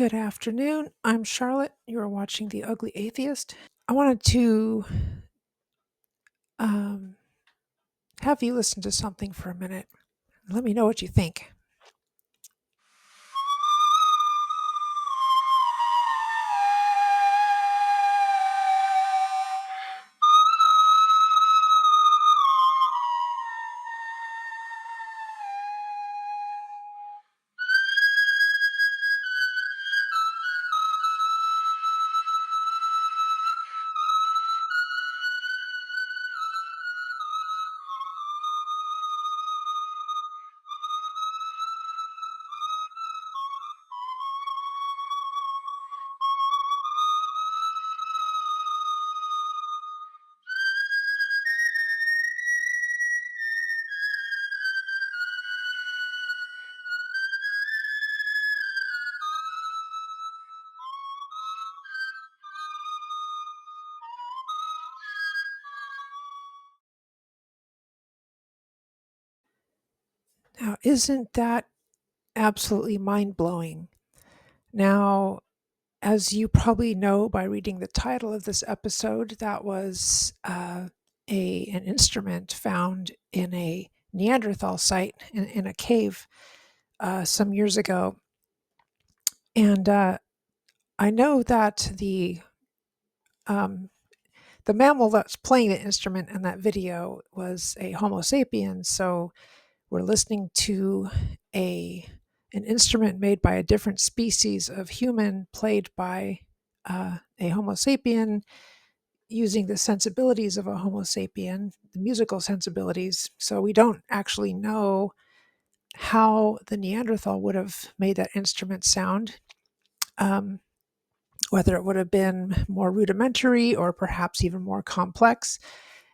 Good afternoon. I'm Charlotte. You are watching The Ugly Atheist. I wanted to um, have you listen to something for a minute. Let me know what you think. Now, isn't that absolutely mind blowing? Now, as you probably know by reading the title of this episode, that was an instrument found in a Neanderthal site in a cave some years ago. And I know that um, the mammal that's playing the instrument in that video was a Homo sapiens. So we're listening to a an instrument made by a different species of human, played by a Homo sapien, using the sensibilities of a Homo sapien, the musical sensibilities. So we don't actually know how the Neanderthal would have made that instrument sound. Um, whether it would have been more rudimentary or perhaps even more complex,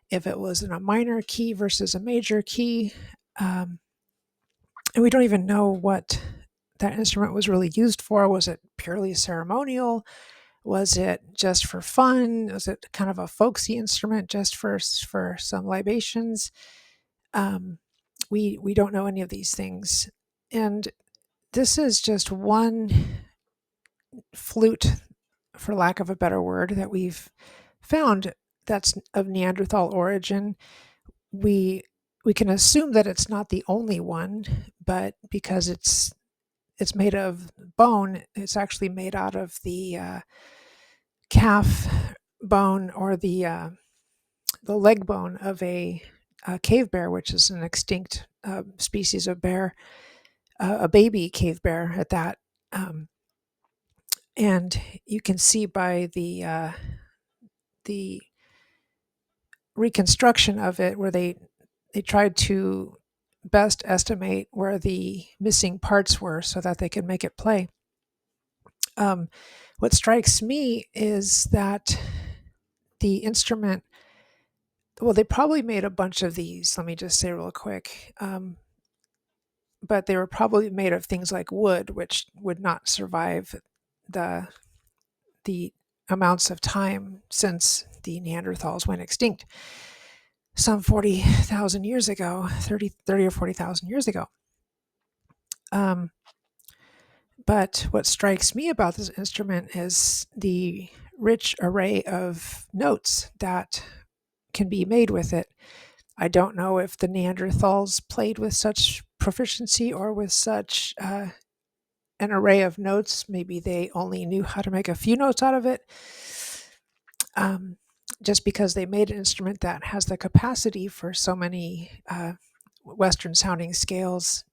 if it was in a minor key versus a major key. Um, and we don't even know what that instrument was really used for. Was it purely ceremonial? Was it just for fun? Was it kind of a folksy instrument just for some libations? Um, we don't know any of these things, and this is just one flute, for lack of a better word, that we've found that's of Neanderthal origin. We we can assume that it's not the only one, but because it's made of bone, it's actually made out of the calf bone or the leg bone of a cave bear, which is an extinct species of bear, a baby cave bear at that. Um, and you can see by the reconstruction of it, where they tried to best estimate where the missing parts were so that they could make it play. Um, what strikes me is that the instrument, well, they probably made a bunch of these, let me just say real quick. But they were probably made of things like wood, which would not survive the the amounts of time since the Neanderthals went extinct some 40,000 years ago, 30 or 40,000 years ago. Um, but what strikes me about this instrument is the rich array of notes that can be made with it. I don't know if the Neanderthals played with such proficiency or with such an array of notes. Maybe they only knew how to make a few notes out of it. Um, just because they made an instrument that has the capacity for so many Western sounding scales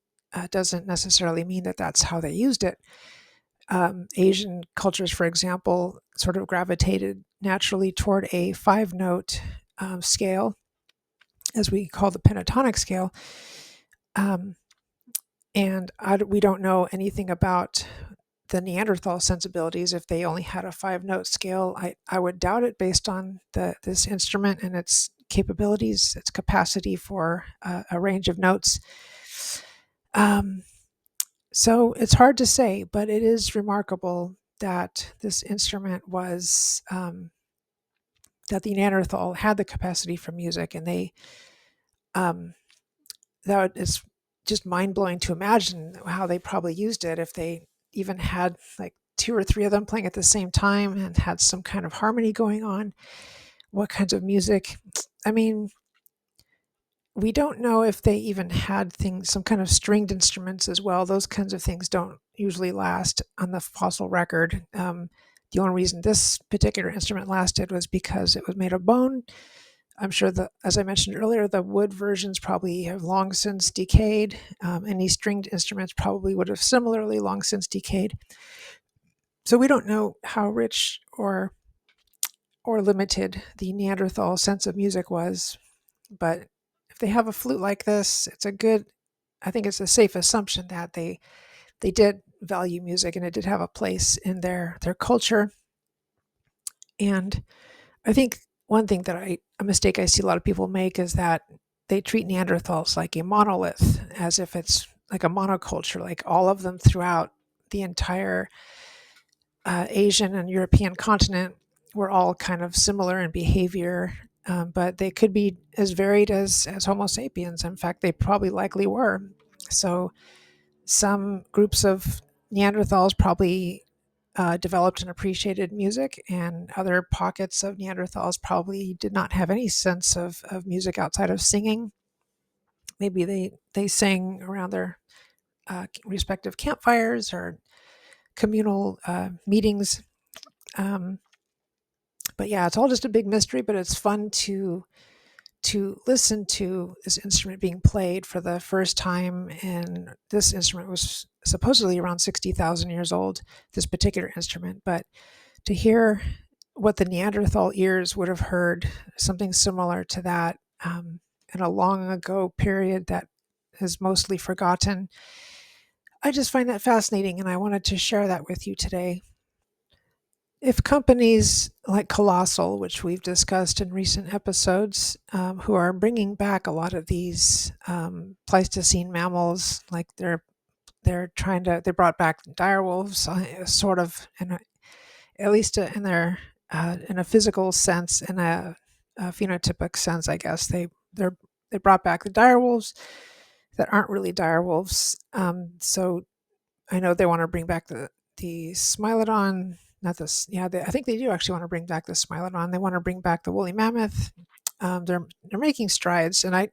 doesn't necessarily mean that that's how they used it. Asian cultures, for example, sort of gravitated naturally toward a 5 note scale, as we call the pentatonic scale. Um, and we don't know anything about the Neanderthal sensibilities if they only had a 5 note scale. I would doubt it based on this instrument and its capabilities, its capacity for a range of notes. So it's hard to say, but it is remarkable that this instrument was, that the Neanderthal had the capacity for music, and um, that is just mind blowing to imagine how they probably used it if they even had like two or three of them playing at the same time and had some kind of harmony going on. What kinds of music? I mean, we don't know if they even had things, some kind of stringed instruments as well. Those kinds of things don't usually last on the fossil record. The only reason this particular instrument lasted was because it was made of bone. I'm sure that, as I mentioned earlier, the wood versions probably have long since decayed. Any stringed instruments probably would have similarly long since decayed. So we don't know how rich or limited the Neanderthal sense of music was. But if they have a flute like this, I think it's a safe assumption that they did value music and it did have a place in their culture. And I think one thing a mistake I see a lot of people make is that they treat Neanderthals like a monolith, as if it's like a monoculture, like all of them throughout the entire Asian and European continent were all kind of similar in behavior, but they could be as varied as Homo sapiens. In fact, they probably likely were. So some groups of Neanderthals probably developed and appreciated music, and other pockets of Neanderthals probably did not have any sense of music outside of singing. Maybe they sang around their respective campfires or communal meetings. Um, but yeah, it's all just a big mystery, but it's fun to listen to this instrument being played for the first time. And this instrument was supposedly around 60,000 years old, this particular instrument. But to hear what the Neanderthal ears would have heard, something similar to that, in a long ago period that is mostly forgotten, I just find that fascinating. And I wanted to share that with you today. If companies like Colossal, which we've discussed in recent episodes, who are bringing back a lot of these Pleistocene mammals, like they brought back dire wolves, sort of, at least in a physical sense, in a phenotypic sense, I guess they brought back the dire wolves that aren't really dire wolves. So I know they want to bring back the Smilodon. Not this, yeah. I think they do actually want to bring back the Smilodon. They want to bring back the woolly mammoth. They're making strides, and I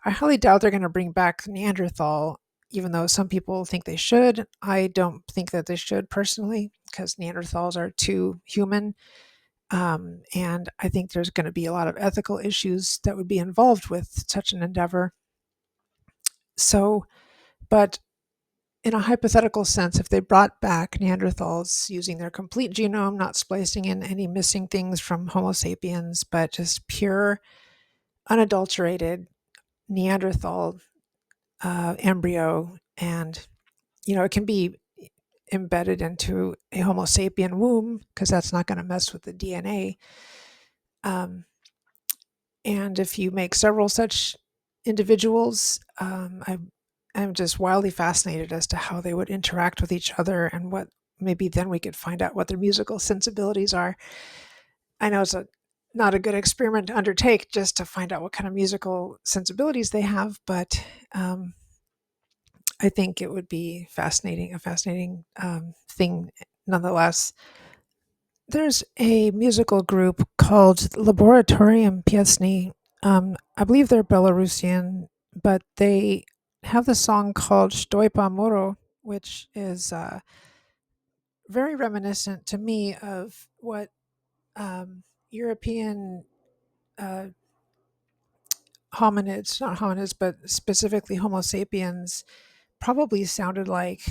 highly doubt they're going to bring back Neanderthal, even though some people think they should. I don't think that they should personally, because Neanderthals are too human, and I think there's going to be a lot of ethical issues that would be involved with such an endeavor. So, but in a hypothetical sense, if they brought back Neanderthals using their complete genome, not splicing in any missing things from Homo sapiens, but just pure, unadulterated Neanderthal embryo, and it can be embedded into a Homo sapien womb because that's not going to mess with the DNA. And if you make several such individuals, I'm just wildly fascinated as to how they would interact with each other, and what maybe then we could find out what their musical sensibilities are. I know it's not a good experiment to undertake just to find out what kind of musical sensibilities they have, but I think it would be a fascinating thing nonetheless. There's a musical group called Laboratorium Piesni. I believe they're Belarusian, but they have the song called Sztoj moru, which is very reminiscent to me of what European uh, not hominids, but specifically Homo sapiens, probably sounded like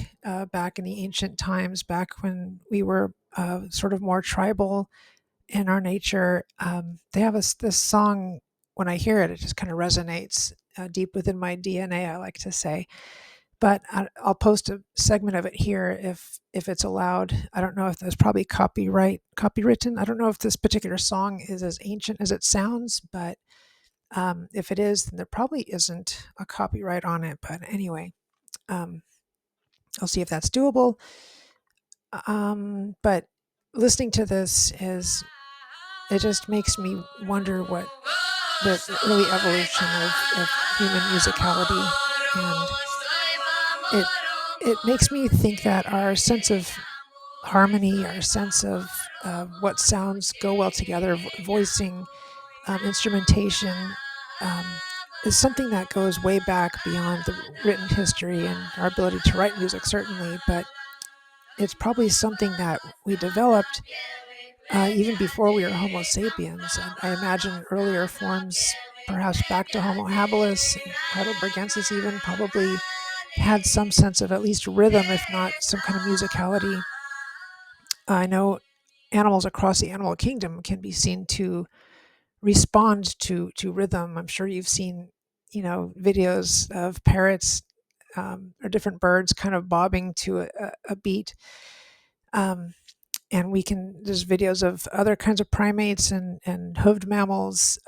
back in the ancient times, back when we were sort of more tribal in our nature. They have this song. When I hear it, it just kind of resonates deep within my DNA, I like to say. But I'll post a segment of it here if it's allowed. I don't know if there's probably copywritten. I don't know if this particular song is as ancient as it sounds, but if it is, then there probably isn't a copyright on it. But anyway, I'll see if that's doable. But listening to this it just makes me wonder what the early evolution of human musicality, and it makes me think that our sense of harmony, our sense of what sounds go well together, voicing, instrumentation, um, is something that goes way back beyond the written history and our ability to write music, certainly, but it's probably something that we developed even before we were Homo sapiens. I imagine earlier forms, perhaps back to Homo habilis, Heidelbergensis even, probably had some sense of at least rhythm, if not some kind of musicality. I know animals across the animal kingdom can be seen to respond to rhythm. I'm sure you've seen, videos of parrots or different birds kind of bobbing to a beat. Um, and there's videos of other kinds of primates and hoofed mammals,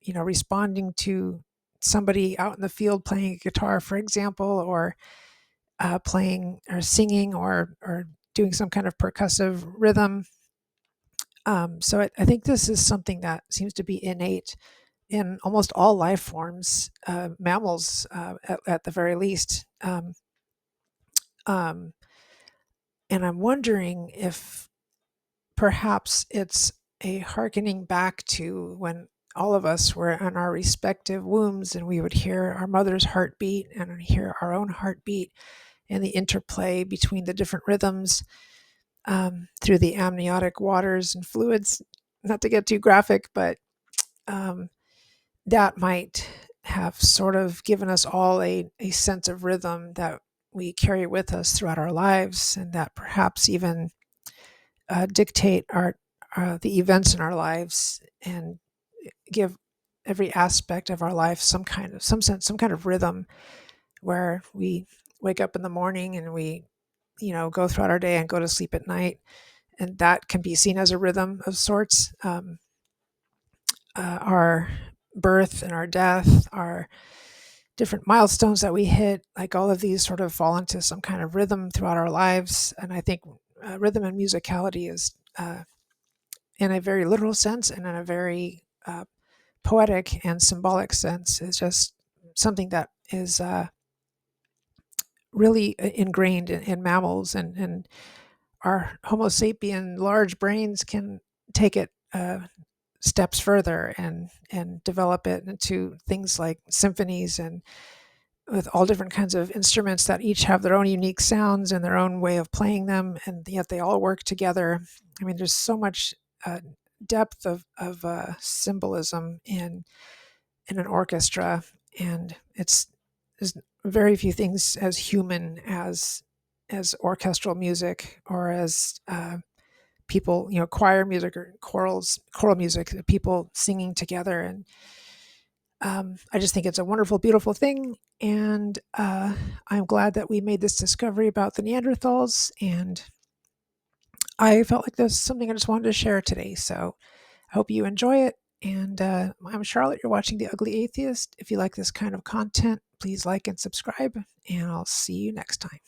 responding to somebody out in the field playing a guitar, for example, or playing or singing or doing some kind of percussive rhythm. So I think this is something that seems to be innate in almost all life forms, mammals at the very least. Um, and I'm wondering if perhaps it's a hearkening back to when all of us were in our respective wombs and we would hear our mother's heartbeat and hear our own heartbeat and the interplay between the different rhythms through the amniotic waters and fluids. Not to get too graphic, but um, that might have sort of given us all a sense of rhythm that we carry with us throughout our lives, and that perhaps even dictate the events in our lives and give every aspect of our life some kind of rhythm, where we wake up in the morning and we go throughout our day and go to sleep at night, and that can be seen as a rhythm of sorts. Our birth and our death, our different milestones that we hit, like all of these sort of fall into some kind of rhythm throughout our lives. And I think rhythm and musicality is, in a very literal sense and in a very poetic and symbolic sense, is just something that is really ingrained in mammals, and our Homo sapien large brains can take it steps further and develop it into things like symphonies, and with all different kinds of instruments that each have their own unique sounds and their own way of playing them, and yet they all work together. I mean, there's so much depth of symbolism in an orchestra, and there's very few things as human as orchestral music, or as people, choir music or choral music, people singing together. And I just think it's a wonderful, beautiful thing. And I'm glad that we made this discovery about the Neanderthals. And I felt like this is something I just wanted to share today. So I hope you enjoy it. And I'm Charlotte. You're watching The Ugly Atheist. If you like this kind of content, please like and subscribe. And I'll see you next time.